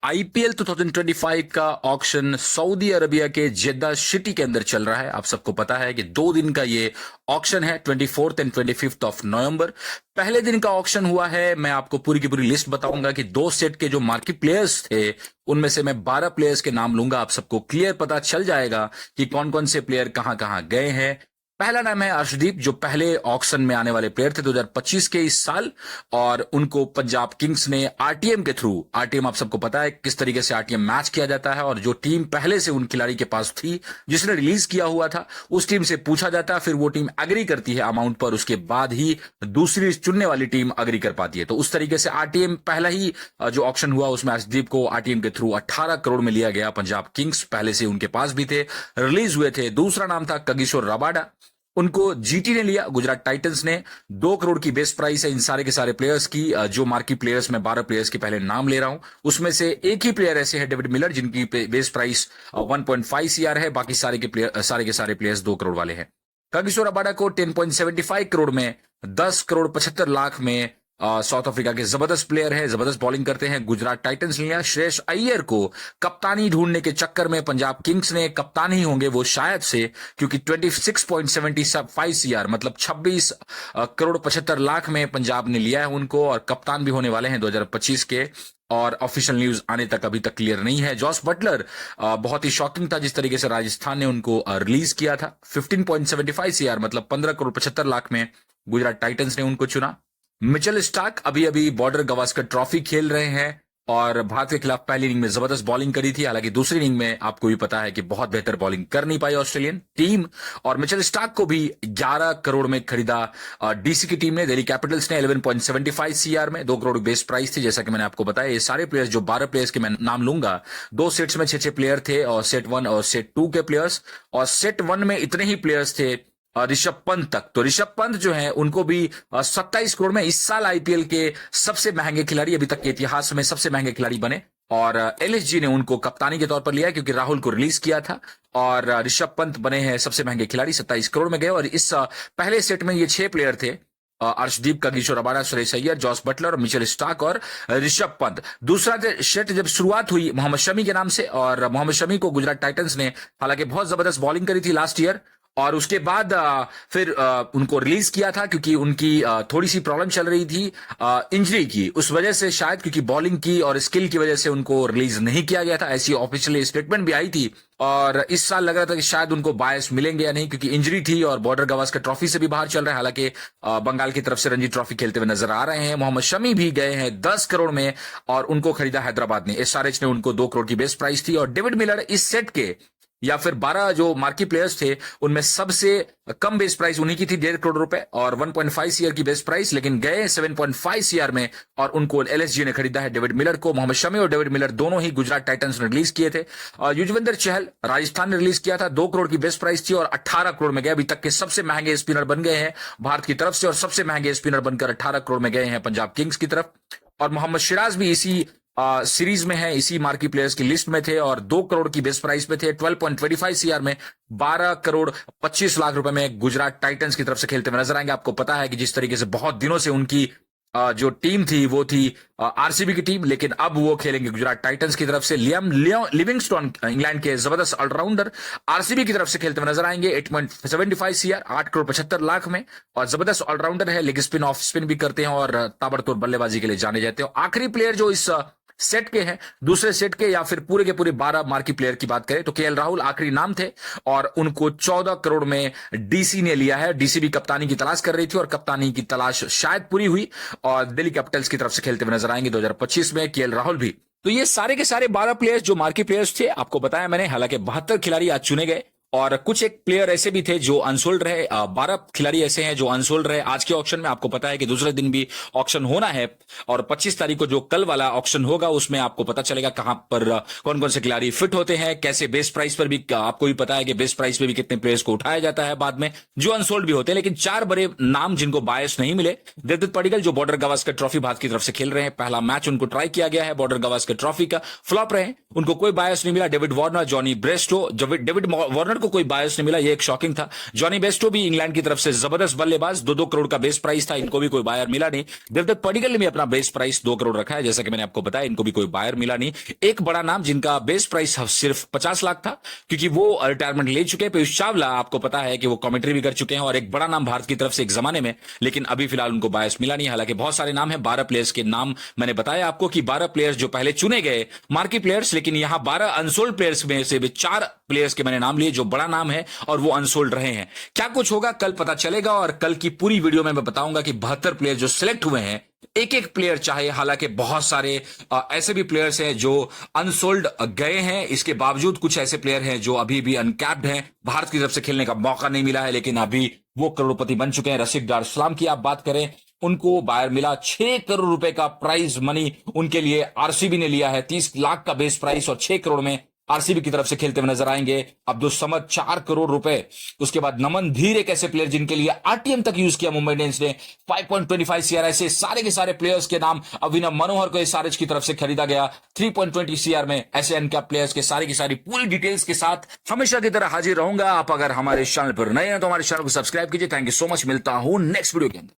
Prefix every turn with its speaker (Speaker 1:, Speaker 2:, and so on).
Speaker 1: IPL 2025 का auction Saudi Arabia के जेद्दा city के अंदर चल रहा है। आप सबको पता है कि 2 दिन का ये ऑक्शन है, 24th and 25th of November. पहले दिन का ऑक्शन हुआ है। मैं आपको पूरी की पूरी लिस्ट बताऊंगा कि 2 सेट के जो मार्की प्लेयर्स थे उनमें से मैं 12 प्लेयर्स के नाम लूंगा। आप सबको क्लियर पता चल जाएगा कि कौन कौन से प्लेयर कहां कहां गए हैं। पहला नाम है अर्शदीप, जो पहले ऑक्शन में आने वाले प्लेयर थे 2025 के इस साल, और उनको पंजाब किंग्स ने आरटीएम के थ्रू, आरटीएम आप सबको पता है किस तरीके से आरटीएम मैच किया जाता है, और जो टीम पहले से उन खिलाड़ी के पास थी जिसने रिलीज किया हुआ था उस टीम से पूछा जाता है, फिर वो टीम एग्री करती है अमाउंट पर, उसके बाद ही दूसरी चुनने वाली टीम एग्री कर पाती है। तो उस तरीके से आरटीएम पहला ही जो ऑक्शन हुआ उसमें अर्शदीप को आरटीएम के थ्रू 18 करोड़ में लिया गया। पंजाब किंग्स पहले से उनके पास भी थे, रिलीज हुए थे। दूसरा नाम था कगिसो रबाडा, उनको जीटी ने लिया, गुजरात टाइटंस ने। 2 करोड़ की बेस प्राइस है इन सारे के सारे प्लेयर्स की। जो मार्की प्लेयर्स में 12 प्लेयर्स के पहले नाम ले रहा हूं उसमें से एक ही प्लेयर ऐसे है डेविड मिलर, जिनकी बेस प्राइस 1.5 सीआर है। बाकी सारे के सारे प्लेयर्स 2 करोड़ वाले हैं। कागिसो रबाडा को 10.75 करोड़ में, 10 करोड़ 75 लाख में साउथ अफ्रीका के जबरदस्त प्लेयर है, जबरदस्त बॉलिंग करते हैं, गुजरात टाइटंस लिया। श्रेयस अय्यर को कप्तानी ढूंढने के चक्कर में पंजाब किंग्स ने, कप्तान ही होंगे वो शायद से, क्योंकि 26.75 सीआर मतलब 26 करोड़ 75 लाख में पंजाब ने लिया है उनको, और कप्तान भी होने वाले हैं 2025 के। और ऑफिशियल न्यूज आने तक अभी तक क्लियर नहीं है। जॉस बटलर बहुत ही शॉकिंग था जिस तरीके से राजस्थान ने उनको रिलीज किया था। 15.75 सीआर मतलब 15 करोड़ 75 लाख में गुजरात टाइटंस ने उनको चुना। मिचेल स्टार्क अभी अभी बॉर्डर गवास्कर ट्रॉफी खेल रहे हैं और भारत के खिलाफ पहली इनिंग में जबरदस्त बॉलिंग करी थी। हालांकि दूसरी इनिंग में आपको भी पता है कि बहुत बेहतर बॉलिंग कर नहीं पाई ऑस्ट्रेलियन टीम। और मिचेल स्टार्क को भी 11 करोड़ में खरीदा डीसी की टीम ने। दिल्ली कैपिटल्स ने 11.75 सीआर में, 2 करोड़ बेस प्राइस थी। जैसा कि मैंने आपको बताया, ये सारे प्लेयर्स जो 12 प्लेयर्स के मैं नाम लूंगा, 2 सेट्स में 6 प्लेयर थे, और सेट 1 और सेट 2 के प्लेयर्स। और सेट 1 में इतने ही प्लेयर्स थे ऋषभ पंत तक। तो ऋषभ पंत जो है उनको भी 27 करोड़ में, इस साल आईपीएल के सबसे महंगे खिलाड़ी, अभी तक के इतिहास में सबसे महंगे खिलाड़ी बने। और एलएसजी ने उनको कप्तानी के तौर पर लिया क्योंकि राहुल को रिलीज किया था, और ऋषभ पंत बने हैं सबसे महंगे खिलाड़ी, 27 करोड़ में गए। और इस पहले सेट में ये 6 प्लेयर थे, Arshdeep, Kagiso Rabada, Shreyas Iyer, Jos Buttler, Mitchell Starc और ऋषभ पंत। दूसरा सेट जब शुरुआत हुई मोहम्मद शमी के नाम से, और मोहम्मद शमी को गुजरात टाइटंस ने हालांकि बहुत जबरदस्त बॉलिंग करी थी लास्ट ईयर, और उसके बाद फिर उनको रिलीज किया था क्योंकि उनकी थोड़ी सी प्रॉब्लम चल रही थी इंजरी की, उस वजह से शायद, क्योंकि बॉलिंग की और स्किल की वजह से उनको रिलीज नहीं किया गया था। ऐसी ऑफिशियल स्टेटमेंट भी आई थी। और इस साल लग रहा था कि शायद उनको बायस मिलेंगे या नहीं, क्योंकि इंजरी थी और बॉर्डर गवास्कर ट्रॉफी से भी बाहर चल रहे हैं। हालांकि बंगाल की तरफ से रणजी ट्रॉफी खेलते हुए नजर आ रहे हैं। मोहम्मद शमी भी गए हैं 10 करोड़ में, और उनको खरीदा हैदराबाद ने। एसआरएच ने उनको 2 करोड़ की बेस प्राइस थी। और डेविड मिलर इस सेट के, या फिर 12 जो मार्की प्लेयर्स थे उनमें सबसे कम बेस प्राइस उन्हीं की थी, 1.5 करोड़ रुपए और 1.5 सीआर की बेस प्राइस, लेकिन गए 7.5 सीआर में, और उनको एलएसजी ने खरीदा है डेविड मिलर को। मोहम्मद शमी और डेविड मिलर दोनों ही गुजरात टाइटंस ने रिलीज किए थे। युजवेंद्र चहल राजस्थान ने रिलीज किया था, 2 करोड़ की बेस प्राइस थी, और 18 करोड़ में गए। अभी तक के सबसे महंगे स्पिनर बन गए हैं भारत की तरफ से, और सबसे महंगे स्पिनर बनकर 18 करोड़ में गए हैं पंजाब किंग्स की तरफ। और मोहम्मद सिराज भी इसी सीरीज में है, इसी मार्की प्लेयर्स की लिस्ट में थे, और 2 करोड़ की बेस प्राइस पे थे। 12.25 सीआर में 12 करोड़ 25 लाख रुपए में गुजरात टाइटंस की तरफ से खेलते हुए नजर आएंगे। आपको पता है कि जिस तरीके से बहुत दिनों से उनकी जो टीम थी वो थी आरसीबी की टीम, लेकिन अब वो खेलेंगे गुजरात टाइटंस की तरफ से। लियम लिविंगस्टोन, इंग्लैंड के जबरदस्त ऑलराउंडर, आरसीबी की तरफ से खेलते हुए नजर आएंगे। 8.75 सीआर, 8 करोड़ 75 लाख में, और जबरदस्त ऑलराउंडर है, लेग स्पिन ऑफ स्पिन भी करते हैं, और ताबड़तोड़ बल्लेबाजी के लिए जाने जाते हैं। आखिरी प्लेयर जो इस सेट के हैं, दूसरे सेट के या फिर पूरे के पूरे 12 मार्की प्लेयर की बात करें तो केएल राहुल आखिरी नाम थे, और उनको 14 करोड़ में डीसी ने लिया है। डीसी भी कप्तानी की तलाश कर रही थी, और कप्तानी की तलाश शायद पूरी हुई, और दिल्ली कैपिटल्स की तरफ से खेलते हुए नजर आएंगे 2025 में केएल राहुल भी। तो ये सारे के सारे 12 प्लेयर्स जो मार्की प्लेयर्स थे, आपको बताया मैंने। हालांकि 72 खिलाड़ी आज चुने गए, और कुछ एक प्लेयर ऐसे भी थे जो अनसोल्ड रहे। 12 खिलाड़ी ऐसे हैं जो अनसोल्ड रहे आज के ऑक्शन में। आपको पता है कि दूसरे दिन भी ऑक्शन होना है, और 25 तारीख को जो कल वाला ऑक्शन होगा उसमें आपको पता चलेगा कहां पर कौन कौन से खिलाड़ी फिट होते हैं, कैसे बेस प्राइस पर भी। आपको भी पता है कि बेस प्राइस पे भी कितने प्लेयर्स को उठाया जाता है बाद में, जो अनसोल्ड भी होते हैं। लेकिन 4 बड़े नाम जिनको बायस नहीं मिले, देवदत्त पडिक्कल जो बॉर्डर गवास्कर ट्रॉफी भारत की तरफ से खेल रहे हैं, पहला मैच उनको ट्राई किया गया है बॉर्डर गवास्कर ट्रॉफी का, फ्लॉप रहे, उनको कोई बायस नहीं मिला। David Warner, Johnny Bairstow, David Warner summer को कोई बायस नहीं मिला, ये एक शॉकिंग था। जॉनी बेस्टो भी इंग्लैंड की तरफ से जबरदस्त बल्लेबाज, 2-2 करोड़ का बेस प्राइस था, इनको भी कोई बायर मिला नहीं। देवदत्त पडिक्कल ने भी अपना बेस प्राइस 2 करोड़ रखा है, जैसा कि मैंने आपको बताया, इनको भी कोई बायर मिला नहीं। एक बड़ा नाम जिनका बेस प्राइस सिर्फ 50 लाख था, क्योंकि वो रिटायरमेंट ले चुके हैं, पीयूष चावला, आपको पता है कि वो कमेंट्री भी कर चुके हैं और एक बड़ा नाम भारत की तरफ से एक जमाने में, लेकिन अभी फिलहाल उनको बायस मिला नहीं। हालांकि बहुत सारे नाम है, 12 प्लेयर्स के नाम मैंने बताया आपको कि 12 प्लेयर्स जो पहले चुने गए मार्की प्लेयर्स, लेकिन यहां 12 अनसोल्ड प्लेयर्स में से भी 4 प्लेयर्स के मैंने नाम लिए जो बड़ा नाम है और वो अनसोल्ड रहे हैं। क्या कुछ होगा कल पता चलेगा, और कल की पूरी वीडियो में मैं बताऊंगा कि 72 प्लेयर जो सिलेक्ट हुए हैं, एक एक प्लेयर चाहे, हालांकि बहुत सारे ऐसे भी प्लेयर्स हैं जो अनसोल्ड गए हैं, इसके बावजूद कुछ ऐसे प्लेयर हैं जो अभी भी अनकैप्ड हैं, भारत की तरफ से खेलने का मौका नहीं मिला है, लेकिन अभी वो करोड़पति बन चुके हैं। रशीद डार सलाम की आप बात करें, उनको बायर मिला, 6 करोड़ रुपए का प्राइज मनी उनके लिए आरसीबी ने लिया है। 30 लाख का बेस प्राइस और 6 करोड़ में आरसीबी की तरफ से खेलते हुए नजर आएंगे। अब्दुल समद 4 करोड़ रुपए, उसके बाद नमन धीर एक ऐसे प्लेयर जिनके लिए आरटीएम तक यूज किया मुंबई इंडियंस ने, 5.25 सीआर। ऐसे सारे के सारे प्लेयर्स के नाम, अभिनव मनोहर को एसआरएच की तरफ से खरीदा गया 3.20 सीआर में। ऐसे अनकैप्ड प्लेयर्स के सारी की सारी पूरी डिटेल्स के साथ हमेशा की तरह हाजिर रहूंगा। आप अगर हमारे चैनल पर नए हैं तो हमारे चैनल को सब्सक्राइब कीजिए। थैंक यू सो मच, मिलता हूं नेक्स्ट वीडियो के अंदर।